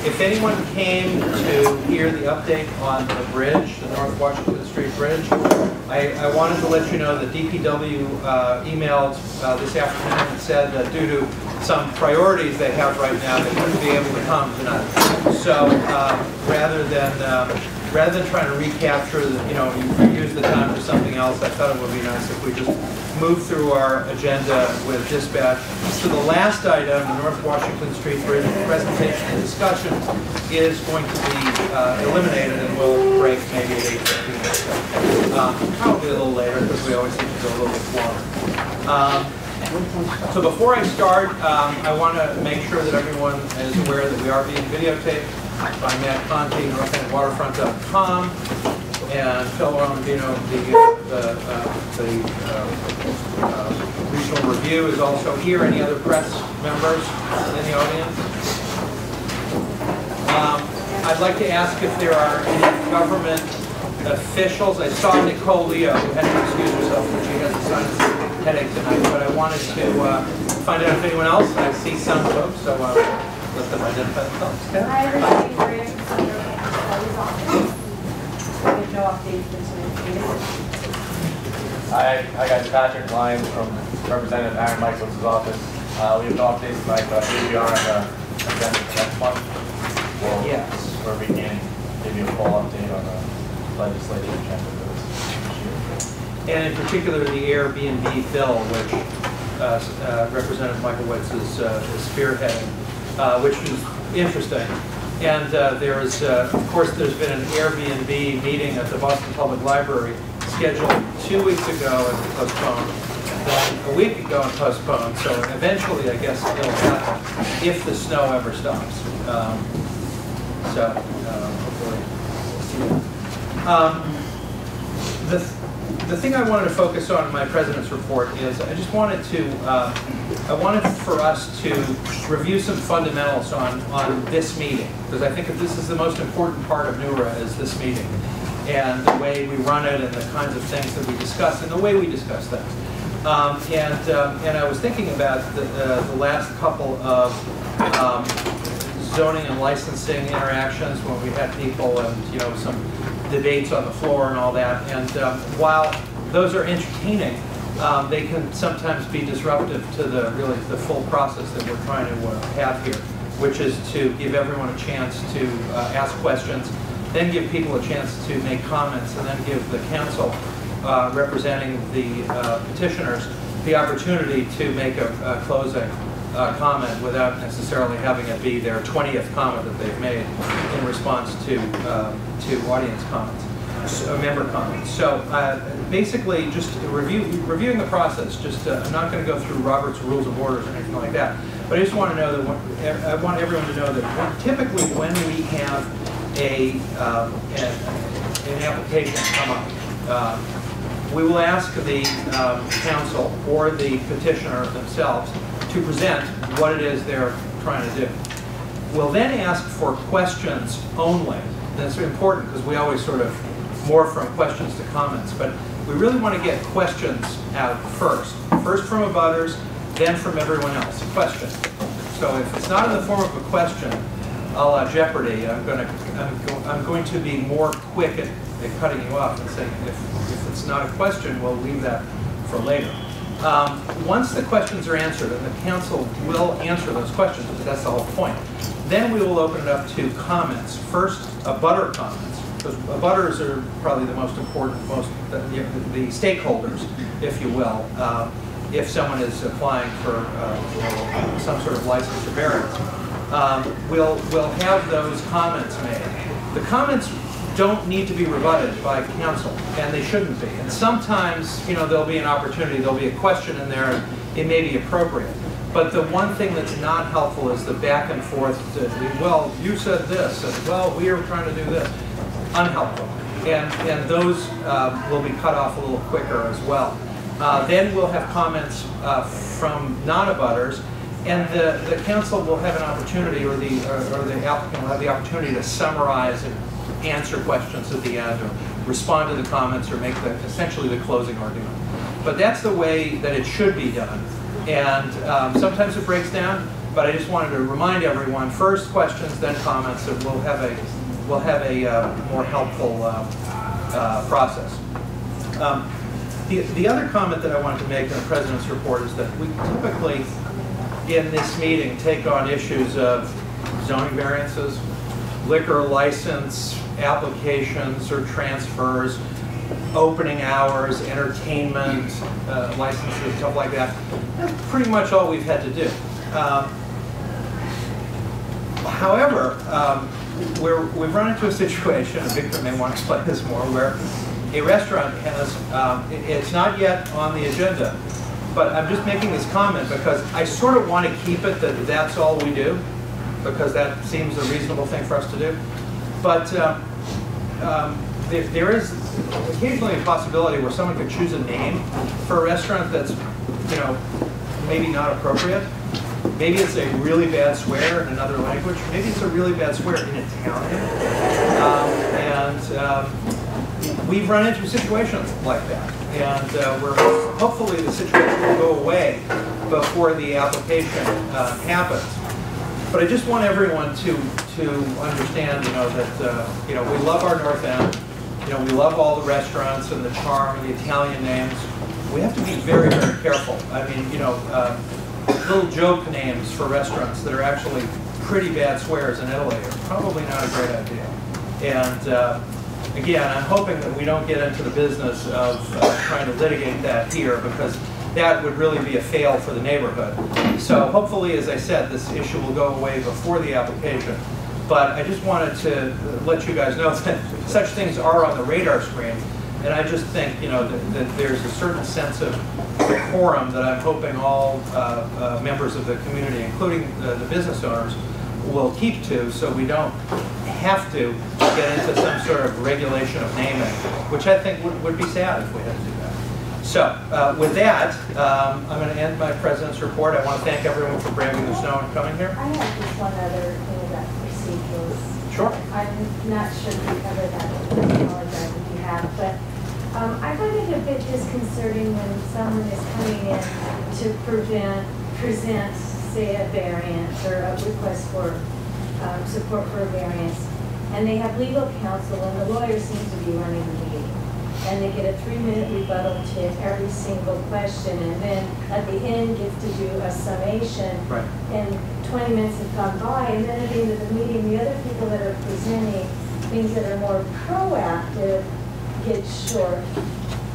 If anyone came to hear the update on the bridge, the North Washington Street Bridge, I wanted to let you know that DPW emailed this afternoon and said that due to some priorities they have right now, they wouldn't be able to come tonight. So rather than trying to recapture, use the time for something else, I thought it would be nice if we just move through our agenda with dispatch. So the last item, the North Washington Street Bridge presentation and discussion, is going to be eliminated, and we'll break maybe at 8:15 or so. Probably a little later because we always seem to go a little bit longer. So before I start, I want to make sure that everyone is aware that we are being videotaped by Matt Conti, NorthEndWaterfront.com, and Phil Romandino, the regional review, is also here. Any other press members in the audience? I'd like to ask if there are any government officials. I saw Nicole Leo, who had to excuse herself because she has a sinus headache tonight, but I wanted to find out if anyone else. I see some folks, so let them identify themselves. Okay. Hi, everybody. Maria Cassandra from office. There's no updates for tonight. Hi guys, Patrick Lyons from Representative Aaron Michaels' office. We have no updates tonight, but we are on the agenda for next month. Where we can give you a full update on the legislative agenda for this year. And in particular, the Airbnb bill, which Representative Michael Witz is spearheading, which is interesting. And there is, of course, there's been an Airbnb meeting at the Boston Public Library scheduled 2 weeks ago and postponed, then a week ago and postponed. So eventually, I guess it'll happen if the snow ever stops. Hopefully we'll see that. The thing I wanted to focus on in my president's report is I just wanted to, I wanted for us to review some fundamentals on this meeting, because I think that this is the most important part of NEWRA, is this meeting, and the way we run it, and the kinds of things that we discuss, and the way we discuss things. And I was thinking about the last couple of zoning and licensing interactions when we had people and some debates on the floor and all that. And while those are entertaining, they can sometimes be disruptive to the full process that we're trying to have here, which is to give everyone a chance to ask questions, then give people a chance to make comments, and then give the council representing the petitioners the opportunity to make a closing comment without necessarily having it be their 20th comment that they've made in response to audience comments, member comments. So basically, just reviewing the process. I'm not going to go through Robert's Rules of Orders or anything like that, but I just want to know that I want everyone to know that typically when we have an application come up, we will ask the council or the petitioner themselves to present what it is they're trying to do. We'll then ask for questions only. That's important because we always sort of morph from questions to comments, but we really want to get questions out first. First from abutters, then from everyone else. A question. So if it's not in the form of a question, a la Jeopardy, I'm going to be more quick at cutting you off and saying if it's not a question, we'll leave that for later. Once the questions are answered, and the council will answer those questions, because that's the whole point, then we will open it up to comments. First, abutter comments, because abutters are probably the most important, the stakeholders, if you will, if someone is applying for some sort of license or variance. We'll have those comments made. The comments don't need to be rebutted by council, and they shouldn't be. And sometimes, there'll be an opportunity, there'll be a question in there, and it may be appropriate. But the one thing that's not helpful is the back and forth, well, you said this, and well, we are trying to do this. Unhelpful. And those will be cut off a little quicker as well. Then we'll have comments from non-abutters, and the council will have an opportunity, or the applicant will have the opportunity to summarize and answer questions at the end, or respond to the comments, or make essentially the closing argument. But that's the way that it should be done. And sometimes it breaks down, But I just wanted to remind everyone, first questions, then comments, and we'll have a more helpful process. The other comment that I wanted to make in the President's report is that we typically, in this meeting, take on issues of zoning variances, liquor license applications or transfers, opening hours, entertainment, licenses, stuff like that. That's pretty much all we've had to do. However, we've run into a situation, and Victor may want to explain this more, where a restaurant has, it's not yet on the agenda, but I'm just making this comment because I sort of want to keep it that that's all we do, because that seems a reasonable thing for us to do. But there is occasionally a possibility where someone could choose a name for a restaurant that's, you know, maybe not appropriate. Maybe it's a really bad swear in another language. Maybe it's a really bad swear in Italian. We've run into situations like that. And hopefully the situation will go away before the application happens. But I just want everyone to understand, you know, that you know, we love our North End. You know, we love all the restaurants and the charm and the Italian names. We have to be very, very careful. I mean, you know, little joke names for restaurants that are actually pretty bad swears in Italy are probably not a great idea. And again, I'm hoping that we don't get into the business of trying to litigate that here, because that would really be a fail for the neighborhood. So hopefully, as I said, this issue will go away before the application. But I just wanted to let you guys know that such things are on the radar screen. And I just think, you know, that there's a certain sense of decorum that I'm hoping all members of the community, including the business owners, will keep to, so we don't have to get into some sort of regulation of naming, which I think would be sad if we had to do that. So with that, I'm going to end my President's report. I want to thank everyone for braving the snow and coming here. I have just one other thing about procedurals. Sure. I'm not sure if we covered that. I apologize if you have, but I find it a bit disconcerting when someone is coming in to present, say, a variance or a request for support for a variance, and they have legal counsel and the lawyer seems to be running the meeting. And they get a 3-minute rebuttal to every single question, and then at the end gets to do a summation. Right. And 20 minutes have gone by, and then at the end of the meeting, the other people that are presenting things that are more proactive get short,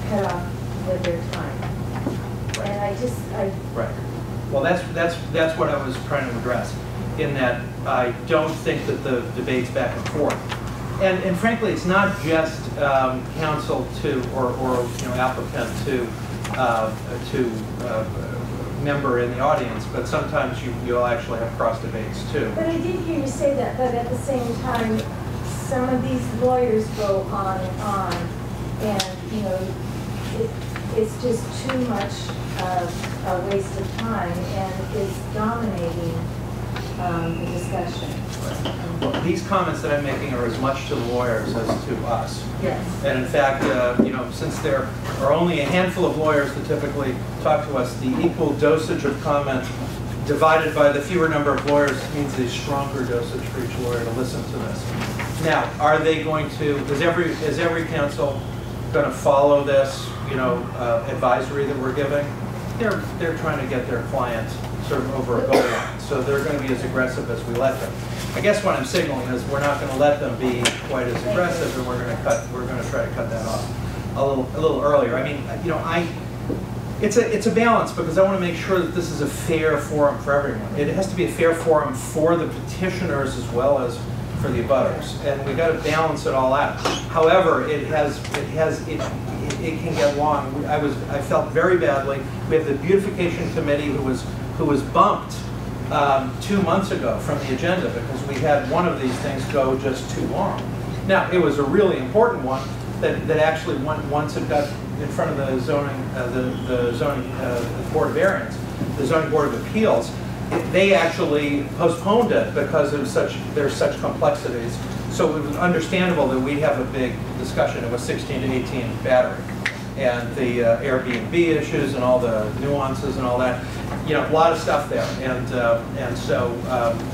cut off with their time. Right. And Right. Well, that's what I was trying to address, in that I don't think that the debate's back and forth. And frankly, it's not just counsel to or you know, applicant to member in the audience, but sometimes you'll actually have cross debates too. But I did hear you say that, but at the same time, some of these lawyers go on, and you know, it's just too much of a waste of time, and is dominating the discussion. Well, these comments that I'm making are as much to the lawyers as to us. Yes. And in fact, you know, since there are only a handful of lawyers that typically talk to us, the equal dosage of comment divided by the fewer number of lawyers means a stronger dosage for each lawyer to listen to this. Now, are they going to? Is every counsel going to follow this, you know, advisory that we're giving? They're trying to get their clients sort of over a goal line, so they're going to be as aggressive as we let them. I guess what I'm signaling is we're not going to let them be quite as aggressive, and we're going to try to cut that off a little earlier. I mean, you know, it's a balance, because I want to make sure that this is a fair forum for everyone. It has to be a fair forum for the petitioners as well as for the abutters, and we got to balance it all out. However, it can get long. I felt very badly. We have the beautification committee who was bumped 2 months ago from the agenda because we had one of these things go just too long. Now, it was a really important one that actually once it got in front of the zoning board of variance, the zoning board of appeals, they actually postponed it because there's such complexities. So it was understandable that we have a big discussion. It was 16 to 18 battery. and the Airbnb issues and all the nuances and all that. You know, a lot of stuff there, and so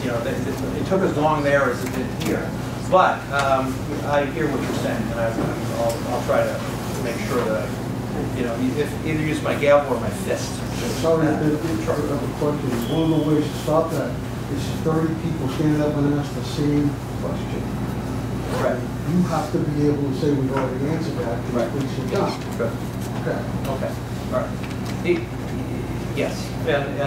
you know, it took as long there as it did here. But I hear what you're saying, and I'll try to make sure that you know, if either use my gavel or my fist. Sorry, I have a question. One of the ways to stop that is 30 people standing up and ask the same question. Right. You have to be able to say we've already answered that. Right. Please sit down. Good. Okay. Okay. All right. Yes. And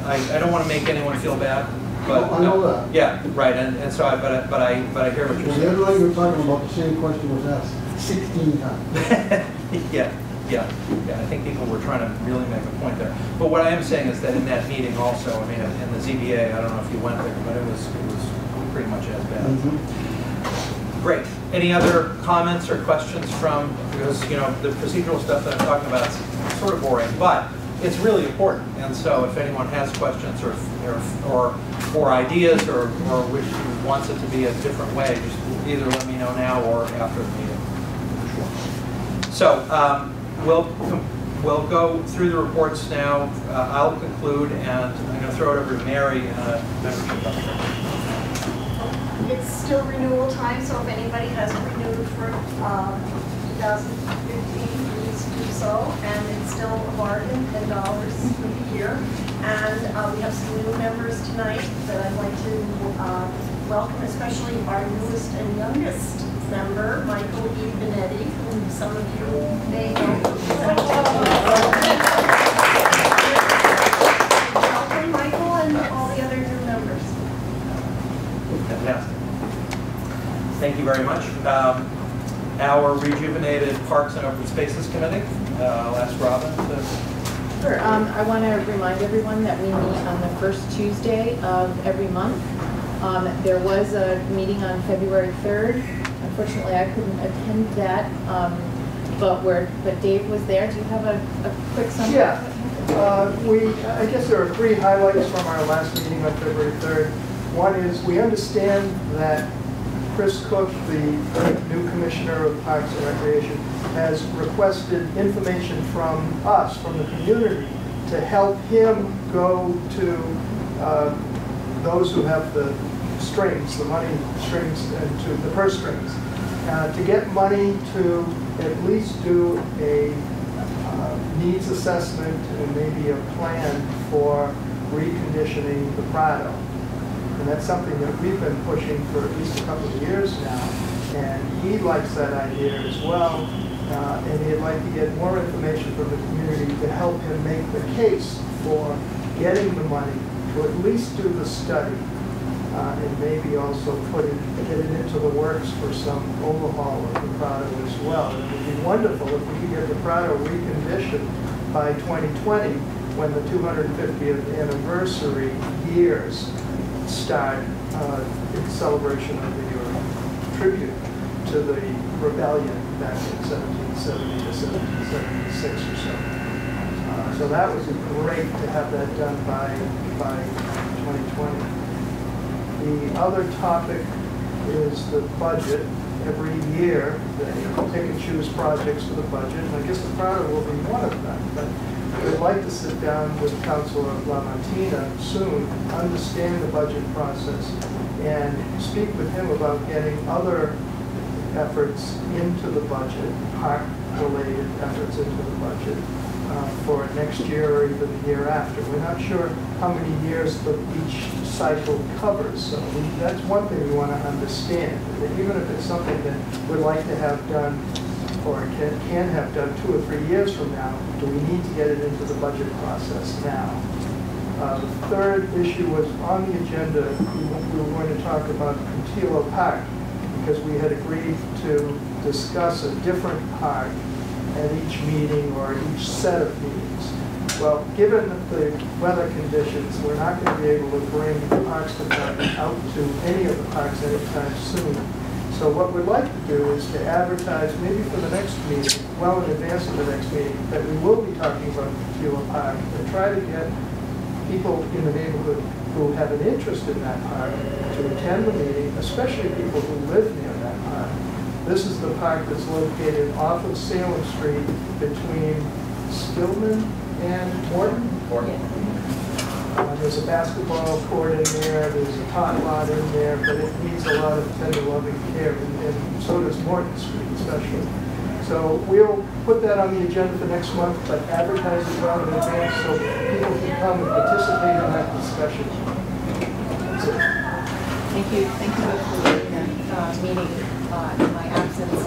I don't want to make anyone feel bad. But, I know that. Yeah. Right. And so but I hear what you're saying. The other night you were talking about the same question was asked 16 times. Yeah. I think people were trying to really make a point there. But what I am saying is that in that meeting also, I mean, in the ZBA, I don't know if you went there, but it was pretty much as bad. Mm-hmm. Great. Any other comments or questions from, because, you know, the procedural stuff that I'm talking about is sort of boring, but it's really important. And so if anyone has questions or ideas or wants it to be a different way, just either let me know now or after the meeting. So we'll go through the reports now. I'll conclude, and I'm going to throw it over to Mary and a membership update. It's still renewal time, so if anybody hasn't renewed for 2015, please do so. And it's still a bargain, $10 for the year. And we have some new members tonight that I'd like to welcome, especially our newest and youngest member, Michael E. Benetti, whom some of you may know. Welcome, Michael, and all the other new members. Fantastic. Thank you very much. Our rejuvenated Parks and Open Spaces Committee. I'll ask Robin to... Sure. I want to remind everyone that we meet on the first Tuesday of every month. There was a meeting on February 3rd. Unfortunately, I couldn't attend that, but Dave was there. Do you have a quick summary? Yeah. I guess there are 3 highlights from our last meeting on February 3rd. One is we understand that Chris Cook, the new Commissioner of Parks and Recreation, has requested information from us, from the community, to help him go to those who have the strings, the money strings, and to the purse strings, to get money to at least do a needs assessment and maybe a plan for reconditioning the Prado. And that's something that we've been pushing for at least a couple of years now. And he likes that idea as well. And he'd like to get more information from the community to help him make the case for getting the money to at least do the study and maybe also get it into the works for some overhaul of the Prado as well. And it would be wonderful if we could get the Prado reconditioned by 2020 when the 250th anniversary years start in celebration of the tribute to the rebellion back in 1770 to 1776 or so. So that would be great to have that done by 2020. The other topic is the budget. Every year they pick and choose projects for the budget, and I guess the Prado will be one of them. But we'd like to sit down with Councilor LaMantina soon, understand the budget process, and speak with him about getting other efforts into the budget, park-related efforts into the budget for next year or even the year after. We're not sure how many years each cycle covers, so that's one thing we want to understand. That even if it's something that we'd like to have done or can have done 2 or 3 years from now, do we need to get it into the budget process now? The third issue was on the agenda. We were going to talk about Contillo Park because we had agreed to discuss a different park at each meeting or each set of meetings. Well, given the weather conditions, we're not going to be able to bring the Parks Department out to any of the parks anytime soon. So what we'd like to do is to advertise maybe for the next meeting, well in advance of the next meeting, that we will be talking about Contillo Park and try to get people in the neighborhood who have an interest in that park to attend the meeting, especially people who live near that park, This is the park that's located off of Salem Street between Stillman and Morton. There's a basketball court in there, there's a tot lot in there, but it needs a lot of tender loving care, and so does Morton Street especially. So we'll put that on the agenda for next month, but advertise it well in advance so people can come and participate in that discussion. That's it. Thank you both for the meeting in my absence.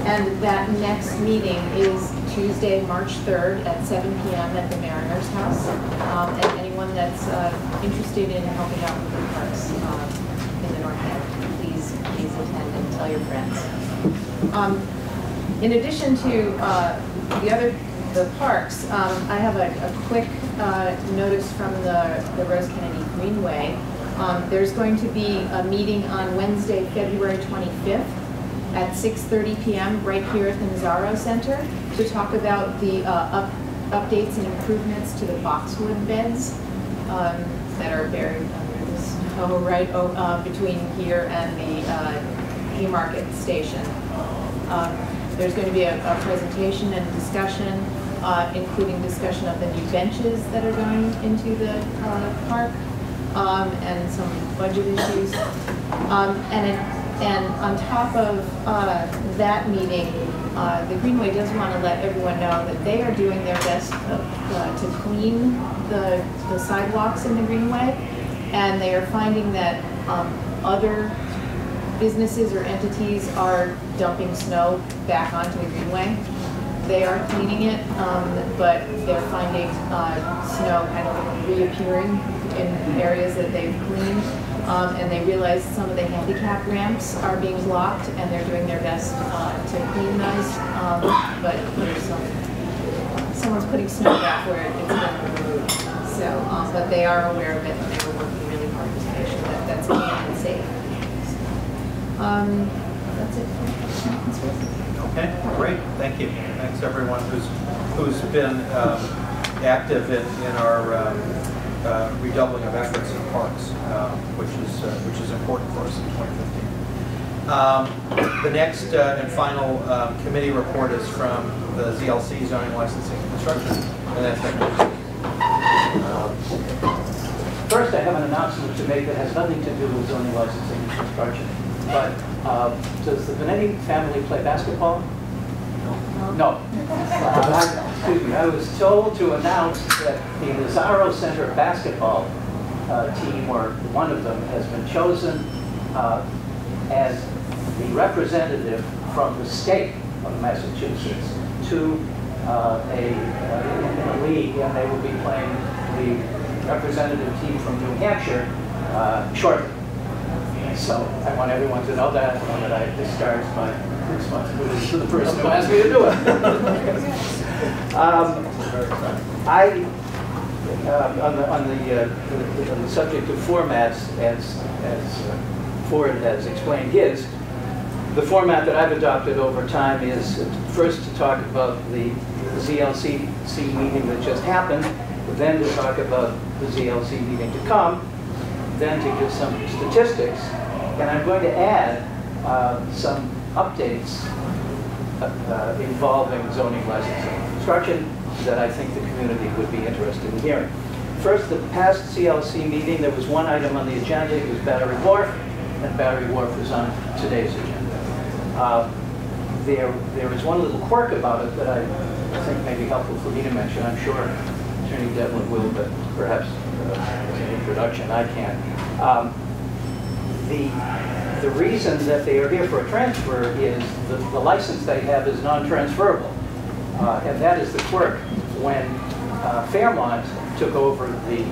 And that next meeting is Tuesday, March 3rd at 7 p.m. at the Mariners House. And anyone that's interested in helping out with the parks in the North End, please attend and tell your friends. In addition to the parks, I have a quick notice from the Rose Kennedy Greenway. There's going to be a meeting on Wednesday, February 25th at 6:30 p.m. right here at the Mazzaro Center to talk about the updates and improvements to the boxwood beds that are buried under the snow right between here and the Haymarket Station. There's going to be a presentation and discussion, including discussion of the new benches that are going into the park, and some budget issues. And on top of that meeting, the Greenway does want to let everyone know that they are doing their best to clean the sidewalks in the Greenway, and they are finding that other businesses or entities are dumping snow back onto the Greenway. They are cleaning it, but they're finding snow kind of reappearing in areas that they've cleaned. And they realize some of the handicap ramps are being blocked, and they're doing their best to clean those. But someone's putting snow back where it's been removed. So, but they are aware of it, and they were working really hard to make sure that that's clean and safe. That's it. Okay, great. Thank you. Thanks everyone who's been active in our redoubling of efforts in parks, which is important for us in 2015. The next and final committee report is from the ZLC, Zoning, Licensing, and Construction, and that's Secretary. First, I have an announcement to make that has nothing to do with zoning, licensing, and construction. But does the Benetti family play basketball? No. Excuse me. I was told to announce that the Mazzaro Center basketball team, or one of them, has been chosen as the representative from the state of Massachusetts to in a league, and they will be playing the representative team from New Hampshire shortly. So I want everyone to know that, and that I discharged my responsibility to the person who asked me to do it. On the subject of formats, as Ford has explained his, the format that I've adopted over time is first to talk about the ZLC meeting that just happened, then to talk about the ZLC meeting to come, then to give some statistics, and I'm going to add some updates involving zoning, licensing, and construction that I think the community would be interested in hearing. First, the past CLC meeting, there was one item on the agenda. It was Battery Wharf, and Battery Wharf is on today's agenda. There is one little quirk about it that I think may be helpful for me to mention. I'm sure Attorney Devlin will, but perhaps as an introduction I can. The reason that they are here for a transfer is the license they have is non-transferable. And that is the quirk. When Fairmont took over the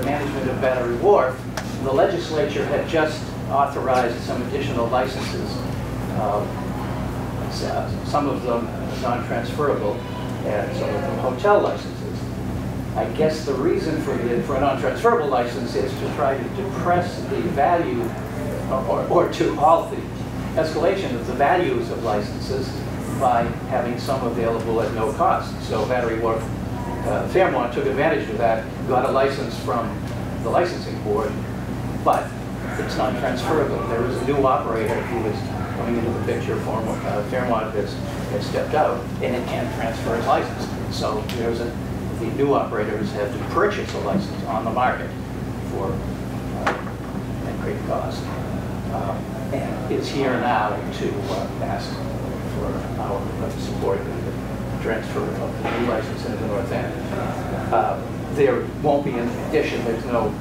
management of Battery Wharf, the legislature had just authorized some additional licenses, some of them non-transferable, and some of them hotel licenses. I guess the reason for a non-transferable license is to try to depress the value, or to halt the escalation of the values of licenses by having some available at no cost. So Battery Wharf, Fairmont took advantage of that, got a license from the licensing board, but it's non-transferable. There was a new operator who was coming into the picture, Fairmont has stepped out, and it can't transfer its license. So the new operators have to purchase a license on the market for at great cost, and is here now to ask for our support in the transfer of the new license into the North End. There won't be an addition. There's no,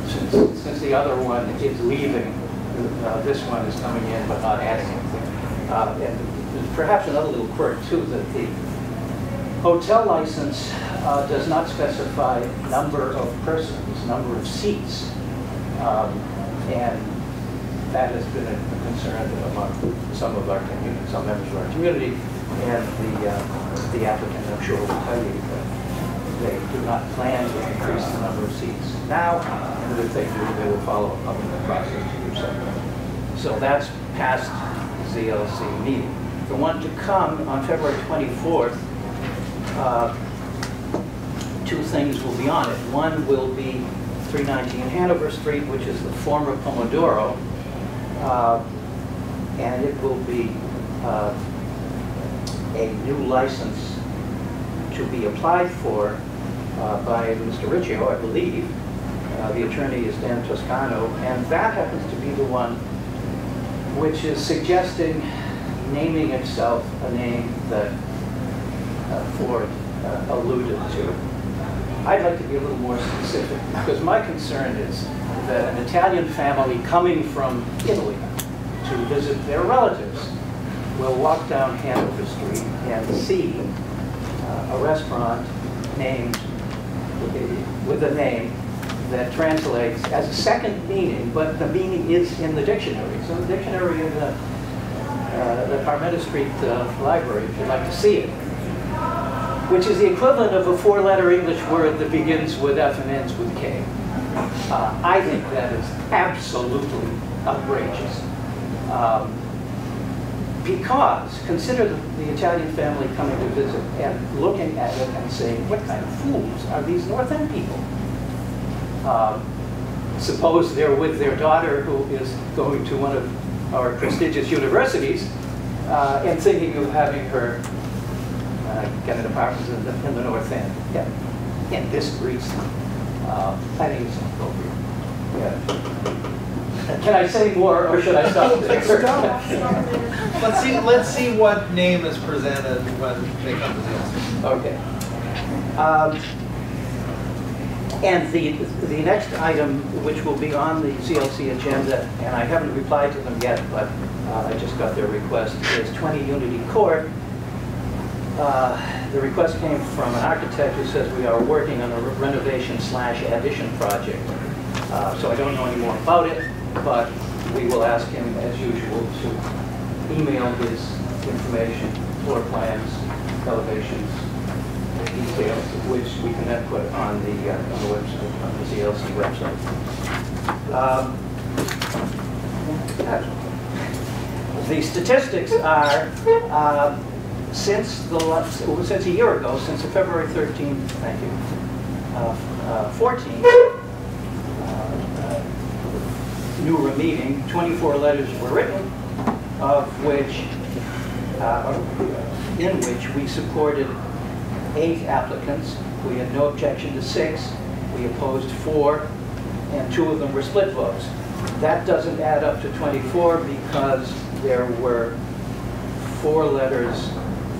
since the other one is leaving, this one is coming in but not adding anything. And perhaps another little quirk too, that the hotel license does not specify number of persons, number of seats, and that has been a concern among some of our community, some members of our community, and the applicant, I'm sure, will tell you that they do not plan to increase the number of seats now, and if they do, they will follow a public process to do so. So that's past ZLC meeting. The one to come on February 24th, two things will be on it. One will be 319 Hanover Street, which is the former Pomodoro, and it will be a new license to be applied for by Mr. Riccio, I believe. The attorney is Dan Toscano, and that happens to be the one which is suggesting naming itself a name that Ford alluded to. I'd like to be a little more specific, because my concern is that an Italian family coming from Italy to visit their relatives will walk down Hanover Street and see a restaurant named with a name that translates as a second meaning, but the meaning is in the dictionary. So the dictionary in the Parmetta Street Library, if you'd like to see it, which is the equivalent of a four-letter English word that begins with F and ends with K. I think that is absolutely outrageous. Because consider the Italian family coming to visit and looking at it and saying, what kind of fools are these North End people? Suppose they're with their daughter who is going to one of our prestigious universities and thinking of having her get an apartment in the North End. Yeah. In this Greece, I think it's inappropriate. Yeah. Can I say more, or should I stop there? Let's see what name is presented when they come to this. Okay. And the next item, which will be on the CLC agenda, and I haven't replied to them yet, but I just got their request, is 20 Unity Court. The request came from an architect who says we are working on a renovation/addition project. So I don't know any more about it, but we will ask him, as usual, to email his information, floor plans, elevations, details, which we can then put on the website, on the CLC website. The statistics are since a year ago, since the February 13th, thank you, 14th NEWRA meeting, 24 letters were written, of which, in which we supported 8 applicants. We had no objection to 6. We opposed 4, and 2 of them were split votes. That doesn't add up to 24 because there were 4 letters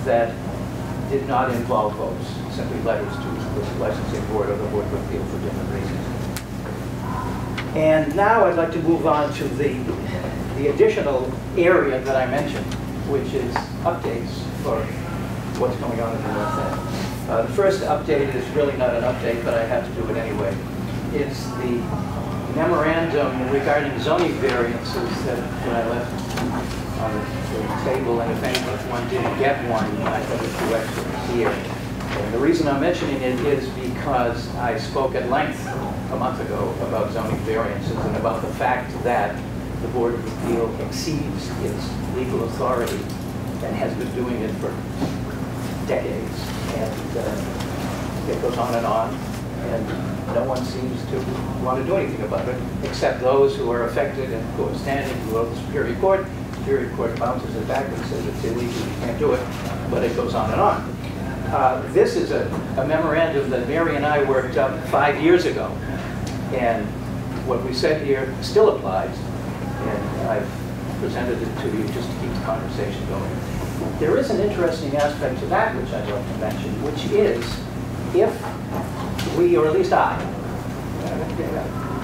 that did not involve votes, simply letters to the licensing board or the board of appeal for different reasons. And now I'd like to move on to the additional area that I mentioned, which is updates for what's going on in the North End. The first update is really not an update, but I have to do it anyway. It's the memorandum regarding zoning variances that I left on the table, and if one didn't get one, I thought it too extra here. And the reason I'm mentioning it is because I spoke at length a month ago about zoning variances and about the fact that the Board of Appeal exceeds its legal authority and has been doing it for decades. And it goes on, and no one seems to want to do anything about it, except those who are affected and who are standing to go to the Superior Court Superior Court bounces it back and says it's illegal, you can't do it, but it goes on and on. This is a memorandum that Mary and I worked up 5 years ago, and what we said here still applies, and I've presented it to you just to keep the conversation going. There is an interesting aspect to that which I'd like to mention, which is if we, or at least I,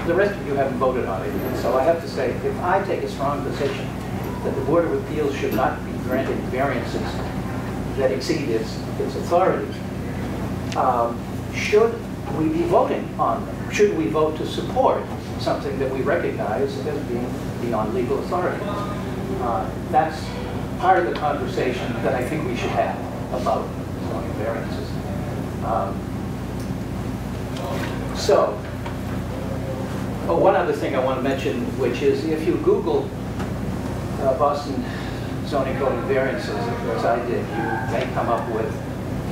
the rest of you haven't voted on it, and so I have to say, if I take a strong position that the Board of Appeals should not be granted variances that exceed its authority, should we be voting on them? Should we vote to support something that we recognize as being beyond legal authority? That's part of the conversation that I think we should have about zoning variances. One other thing I want to mention, which is if you Google Boston zoning code and variances, as I did, you may come up with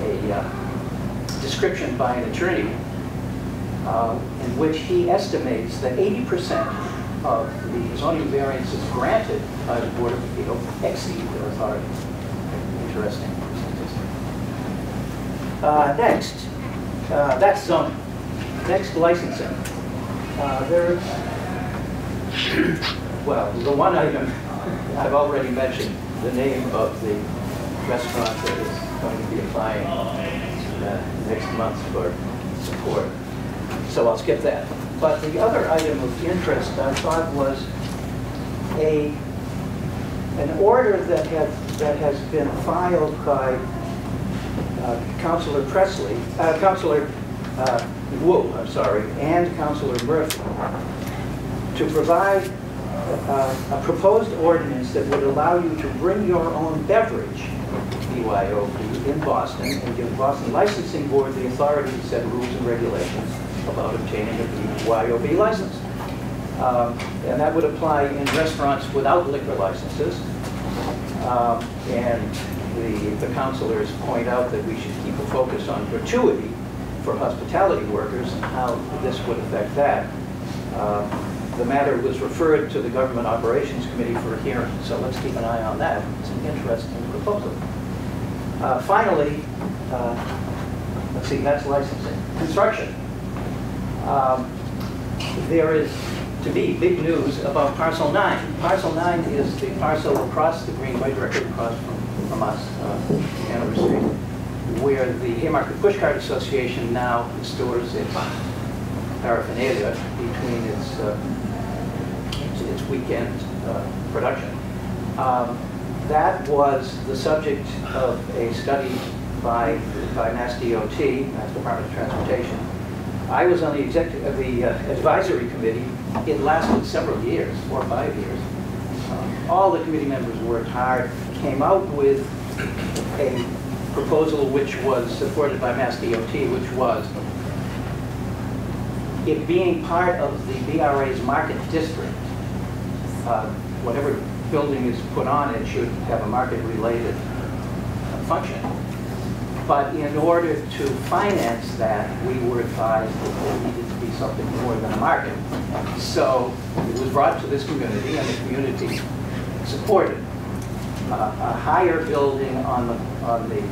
a description by an attorney in which he estimates that 80% of the zoning variances granted by the Board of Appeals exceed their authority. Interesting statistic. Next, that's zoning. Next, licensing. Well, the one item I've already mentioned, the name of the restaurant that is going to be applying next month for support. So I'll skip that. But the other item of interest I thought was an order that has been filed by Councilor Wu, I'm sorry, and Councilor Murphy to provide a proposed ordinance that would allow you to bring your own beverage, BYOB, in Boston and give the Boston Licensing Board the authority to set rules and regulations about obtaining a BYOB license. And that would apply in restaurants without liquor licenses. And the councilors point out that we should keep a focus on gratuity for hospitality workers and how this would affect that. The matter was referred to the Government Operations Committee for a hearing, so let's keep an eye on that. It's an interesting proposal. Finally, let's see, that's licensing. Construction. There is, to me, big news about Parcel 9. Parcel 9 is the parcel across the Greenway, directly across from us, Hanover Street, where the Haymarket Pushcart Association now stores its paraphernalia between its weekend production. That was the subject of a study by Mass DOT, Mass Department of Transportation. I was on the advisory committee. It lasted several years, 4 or 5 years. All the committee members worked hard, came out with a proposal which was supported by Mass DOT, which was it being part of the BRA's market district, whatever building is put on it should have a market-related function. But in order to finance that, we were advised that there needed to be something more than a market. So it was brought to this community, and the community supported a higher building on the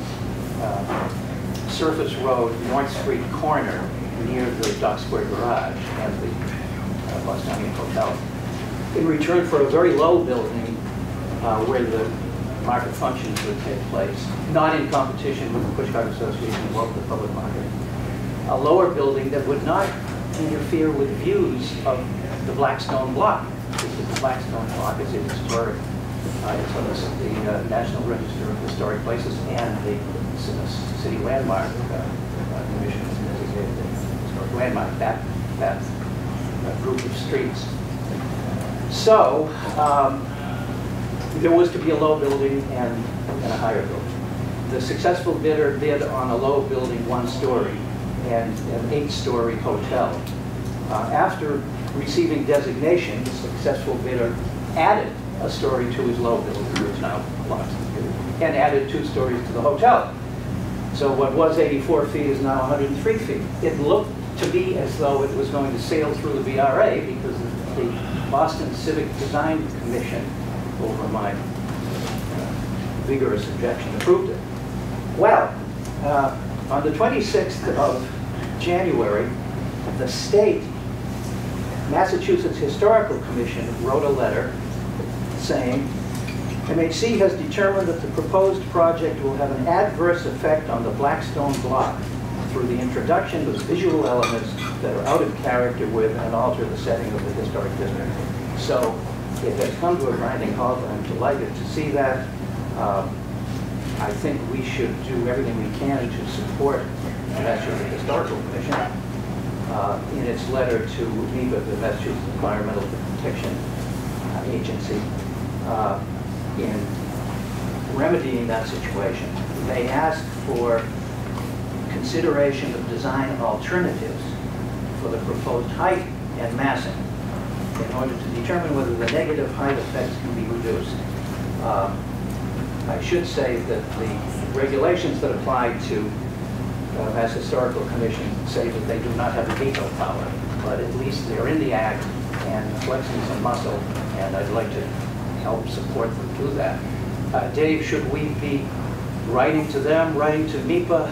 Surface Road, North Street corner, near the Dock Square Garage and the Bostonian Hotel, in return for a very low building where the market functions would take place, not in competition with the Pushcart Association or the public market. A lower building that would not interfere with views of the Blackstone Block, because the Blackstone Block is a historic, it's on the National Register of Historic Places and the city landmark commission has designated a historic landmark, that group of streets. So, there was to be a low building and a higher building. The successful bidder bid on a low building, 1-story, and an 8-story hotel. After receiving designation, the successful bidder added a story to his low building, which now belongs to the bidder, and added 2 stories to the hotel. So what was 84 feet is now 103 feet. It looked to be as though it was going to sail through the BRA because the Boston Civic Design Commission over my vigorous objection, approved it. Well, on the 26th of January, the state Massachusetts Historical Commission wrote a letter saying, MHC has determined that the proposed project will have an adverse effect on the Blackstone block through the introduction of visual elements that are out of character with and alter the setting of the historic district. So it has come to a grinding halt. I'm delighted to see that. I think we should do everything we can to support the Massachusetts Historical Commission in its letter to NEWRA, the Massachusetts Environmental Protection Agency, in remedying that situation. They asked for consideration of design alternatives for the proposed height and massing in order to determine whether the negative height effects can be reduced. I should say that the regulations that apply to Mass Historical Commission say that they do not have the veto power, but at least they're in the act and flexing some muscle, and I'd like to help support them do that. Dave, should we be writing to them, writing to NEPA?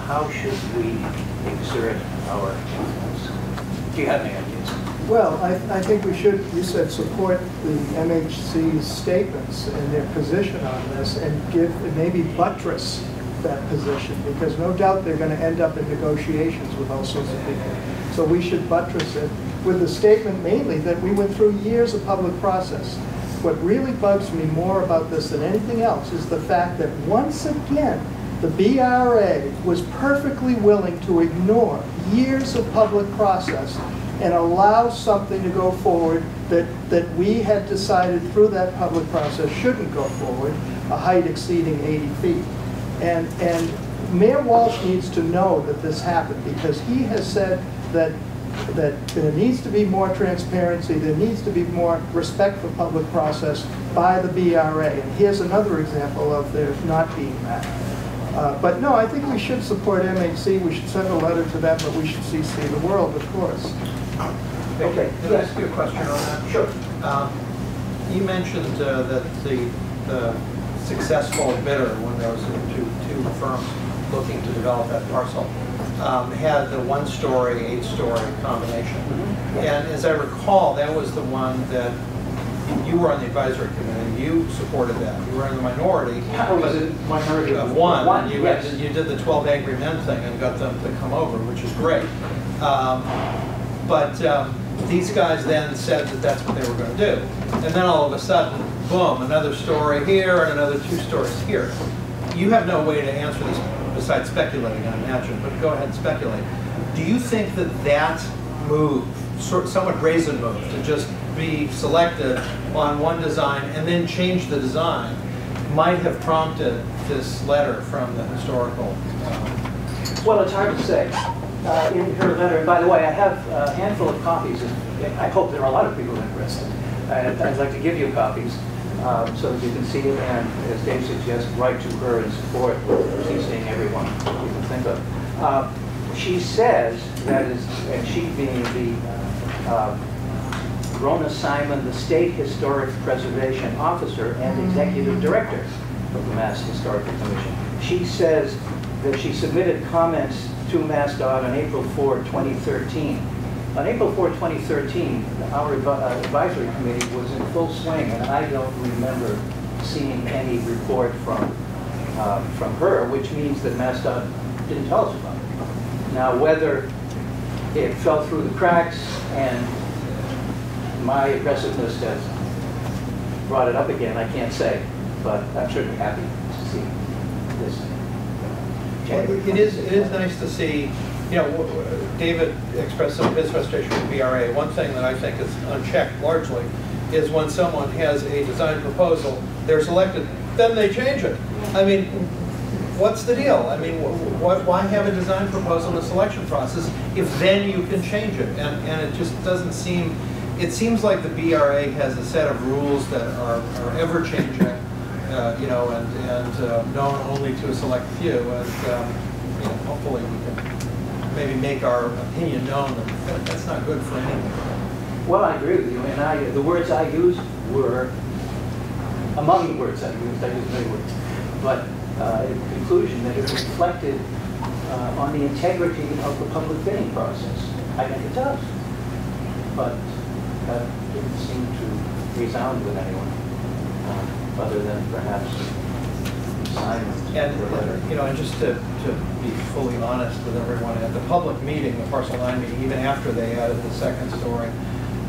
How should we exert our influence? Do you have any ideas? Well, I think we should, you said, support the MHC's statements and their position on this and maybe buttress that position, because no doubt they're going to end up in negotiations with all sorts of people. So we should buttress it with the statement mainly that we went through years of public process. What really bugs me more about this than anything else is the fact that once again, the BRA was perfectly willing to ignore years of public process and allow something to go forward that we had decided through that public process shouldn't go forward, a height exceeding 80 feet. And Mayor Walsh needs to know that this happened, because he has said that there needs to be more transparency, there needs to be more respect for public process by the BRA. And here's another example of there not being that. But no, I think we should support MHC. We should send a letter to them, but we should CC the world, of course. Okay, can I ask you a question on that? Sure. You mentioned that the successful bidder, when there was two firms looking to develop that parcel, had the 1-story, 8-story combination. Mm-hmm. And as I recall, that was the one that you were on the advisory committee. You supported that. You were in the minority. I was in minority of one. And you, yes. you did the 12 Angry Men thing and got them to come over, which is great. But these guys then said that that's what they were going to do. And then all of a sudden, boom, another story here and another 2 stories here. You have no way to answer this besides speculating, I imagine, but go ahead and speculate. Do you think that that move, somewhat brazen move, to just be selected on one design and then change the design, might have prompted this letter from the historical? Well, it's hard to say. In her letter, and by the way, I have a handful of copies. I hope there are a lot of people interested. I'd like to give you copies so that you can see it, and as Dave suggests, write to her in support, CCing everyone you can think of. She says, that is, and she being the Rona Simon, the State Historic Preservation Officer and Executive Director of the Mass Historical Commission. She says that she submitted comments to MassDOT on April 4, 2013. On April 4, 2013, our advisory committee was in full swing, and I don't remember seeing any report from her, which means that MassDOT didn't tell us about it. Now, whether it fell through the cracks and my aggressiveness has brought it up again, I can't say, but I'm certainly happy to see this. Well, it is nice to see, you know, David expressed some of his frustration with BRA. One thing that I think is unchecked largely is when someone has a design proposal, they're selected, then they change it. I mean, what's the deal? I mean, why have a design proposal in the selection process if then you can change it? And it just doesn't seem, it seems like the BRA has a set of rules that are ever changing. You know, and known only to a select few, and you know, hopefully we can maybe make our opinion known that that's not good for anything. Well, I agree with you, and the words I used were among words, I use many words, but in conclusion that it reflected on the integrity of the public bidding process. I think it does, but that didn't seem to resound with anyone, other than perhaps Simon. And, you know, and just to be fully honest with everyone, at the public meeting, the Parcel 9 meeting, even after they added the second story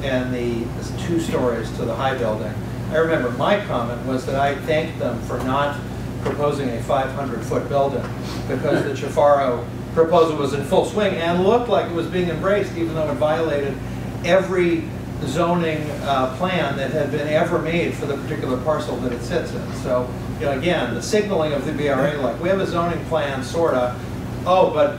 and the 2 stories to the high building, I remember my comment was that I thanked them for not proposing a 500-foot building, because the Chaffaro proposal was in full swing and looked like it was being embraced, even though it violated every zoning plan that had been ever made for the particular parcel that it sits in. So, you know, again, the signaling of the BRA, like, we have a zoning plan, sorta. Oh, but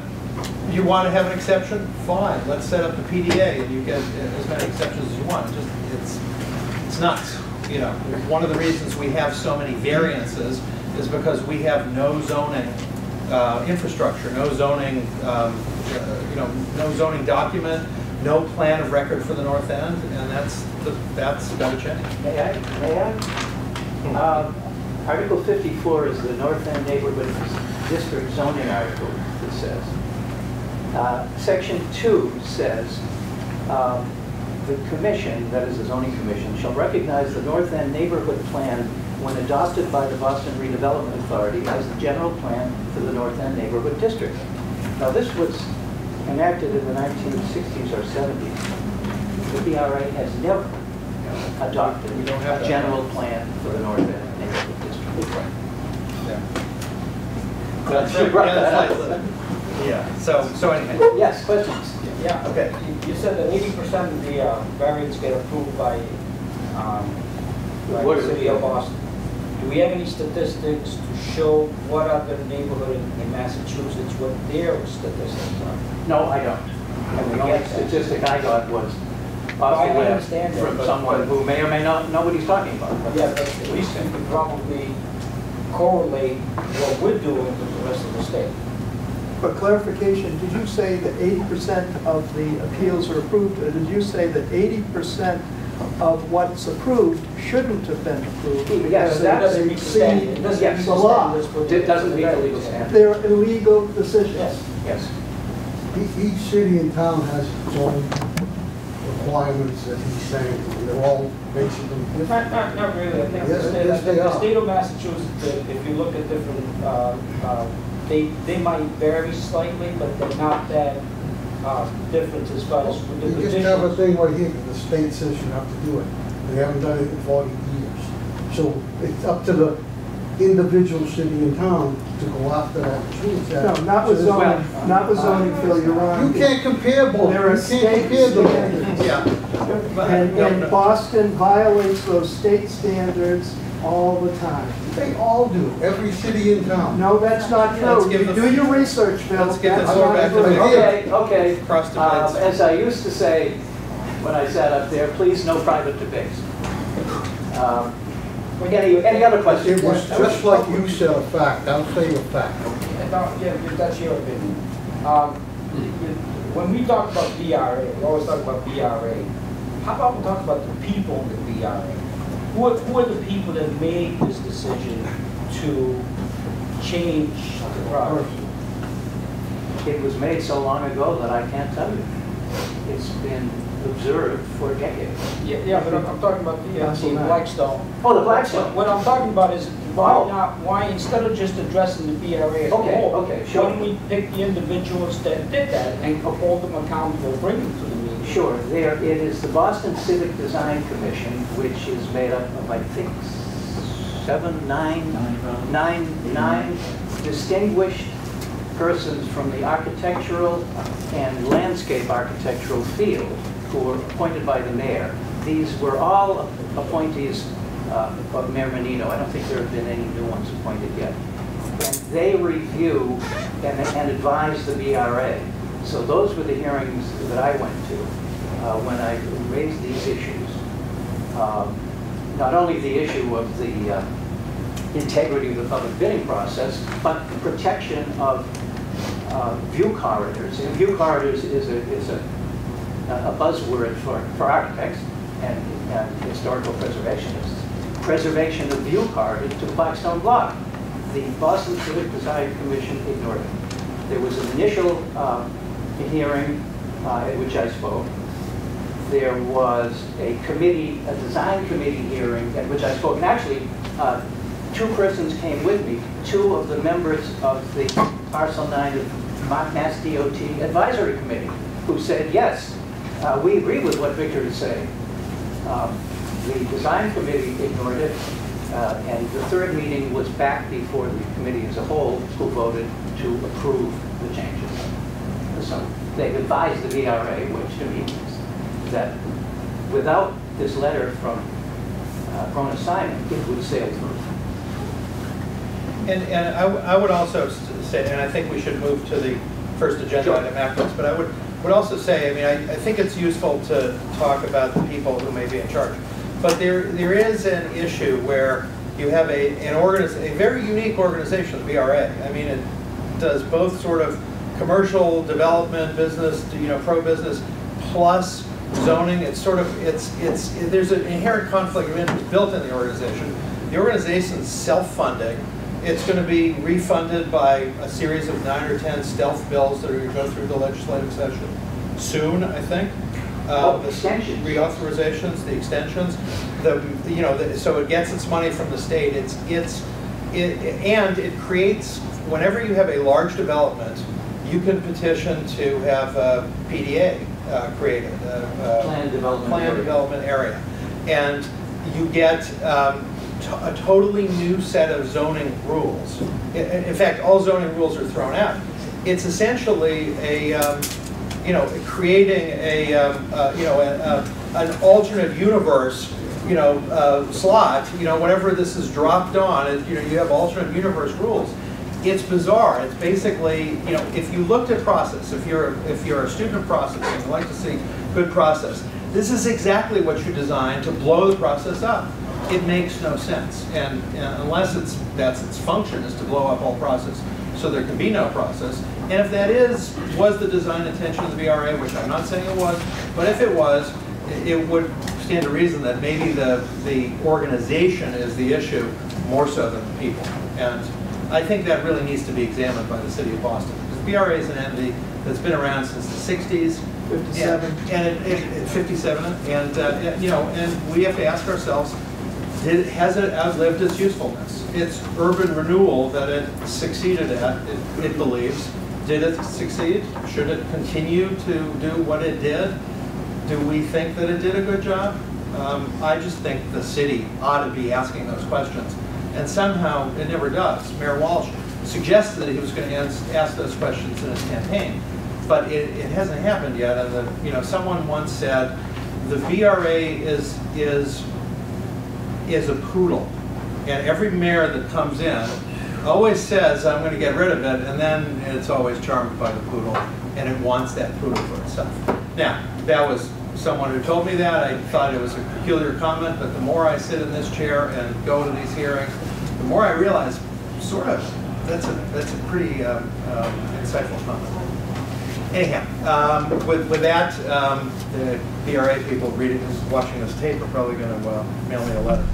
you want to have an exception? Fine, let's set up the PDA and you get as many exceptions as you want. It's nuts. You know, one of the reasons we have so many variances is because we have no zoning infrastructure, no zoning, you know, no zoning document, no plan of record for the North End, and that's got to change. May I? Article 54 is the North End Neighborhood District zoning article, it says. Section 2 says, the commission, that is the zoning commission, shall recognize the North End neighborhood plan when adopted by the Boston Redevelopment Authority as the general plan for the North End neighborhood district. Now, this was enacted in the 1960s or 70s. The BRA has never adopted a general plan for the North End neighborhood district. Yeah. So anyway. Yes, questions? Yeah. Okay. You said that 80% of the variants get approved by the city of Boston. Do we have any statistics to show what other neighborhood in Massachusetts, what their statistics are? No, I don't. And the only statistic I got was off the web from someone who may or may not know what he's talking about. Yeah, but at least you can probably correlate what we're doing with the rest of the state. For clarification, did you say that 80% of the appeals are approved, or did you say that 80% of what's approved shouldn't have been approved? Yes, that doesn't meet the standard. It doesn't meet the law. It doesn't meet the legal standard. They're illegal decisions. Yes. Yes. Each city and town has its own requirements that he's saying, and they're all basically different. Not really. I think Yes, they the are. state of Massachusetts, if you look at different, they might vary slightly, but they're not that different as far as the You just have a divisions. thing right here, that the state says you have to do it. They haven't done it in 40 years. So it's up to the individual city and town to go after that. No, not with zoning, not with zoning, Phil, you're wrong. You can't compare both. There are You can't state compare those. standards. Yeah. And Boston violates those state standards all the time. They all do, every city in town. No, that's not Let's true. give You the- do your research, Phil. let's give the That's floor not back to true. the- Okay. Cross debates. As I used to say when I sat up there, please no private debates. Any other questions? It was just like you said, a fact. I'll say a fact. Yeah, that's your opinion. When we talk about BRA, we always talk about BRA. How about we talk about the people in the BRA? Who are the people that made this decision to change the product? It was made so long ago that I can't tell you. It's been observed for decades. Yeah, but I'm talking about the Blackstone. Oh, the Blackstone. What I'm talking about is why instead of just addressing the BRA as a Okay, whole, okay, sure. why don't we pick the individuals that did that and hold them accountable, bring them to the meeting? Sure. It is the Boston Civic Design Commission, which is made up of, I think, nine distinguished persons from the architectural and landscape architectural field who were appointed by the mayor. These were all appointees of Mayor Menino. I don't think there have been any new ones appointed yet. And they review and advise the BRA. So those were the hearings that I went to when I raised these issues. Not only the issue of the integrity of the public bidding process, but the protection of view corridors. And view corridors is a buzzword for architects and historical preservationists. preservation of view card to Blackstone Block. The Boston Civic Design Commission ignored it. There was an initial hearing at which I spoke. There was a design committee hearing at which I spoke. And actually, two persons came with me, two of the members of the Parcel 9 of Mass DOT Advisory Committee, who said, yes, we agree with what Victor is saying. The design committee ignored it, and the third meeting was back before the committee as a whole, who voted to approve the changes. So they advised the VRA, which to me means that without this letter from Rona Simon, it would sail through. And I would also say, and I think we should move to the first agenda item afterwards, but I would also say, I mean, I think it's useful to talk about the people who may be in charge. But there is an issue where you have a very unique organization, the VRA. I mean, it does both sort of commercial development, business, pro-business, plus zoning. It's sort of, there's an inherent conflict of interest built in the organization. The organization's self-funding. It's going to be refunded by a series of 9 or 10 stealth bills that are going to go through the legislative session soon, I think. The extensions. Reauthorizations, the extensions, so it gets its money from the state. And it creates, whenever you have a large development, you can petition to have a PDA created, Planned development area, and you get a totally new set of zoning rules. In fact, all zoning rules are thrown out. It's essentially creating an alternate universe, slot. Whenever this is dropped on, you have alternate universe rules. It's bizarre. It's basically, if you looked at process, if you're a student of process and you like to see good process, this is exactly what you designed to blow the process up. It makes no sense, and unless that's its function is to blow up all process, so there can be no process. And if that was the design intention of the VRA, which I'm not saying it was, but if it was, it would stand to reason that maybe the organization is the issue more so than the people. And I think that really needs to be examined by the city of Boston, because the VRA is an entity that's been around since the 60s. 57. And 57, and we have to ask ourselves, has it outlived its usefulness? Its urban renewal that it succeeded at, it believes. Did it succeed? Should it continue to do what it did? Do we think that it did a good job? I just think the city ought to be asking those questions. And somehow it never does. Mayor Walsh suggested that he was going to ask those questions in his campaign, but it hasn't happened yet. And someone once said, the VRA is a poodle, and every mayor that comes in always says, I'm going to get rid of it, and then it's always charmed by the poodle, and it wants that poodle for itself. Now, that was someone who told me that. I thought it was a peculiar comment, but the more I sit in this chair and go to these hearings, the more I realize, sort of, that's a pretty insightful comment. Anyhow, with that, the VRA people watching this tape are probably going to mail me a letter.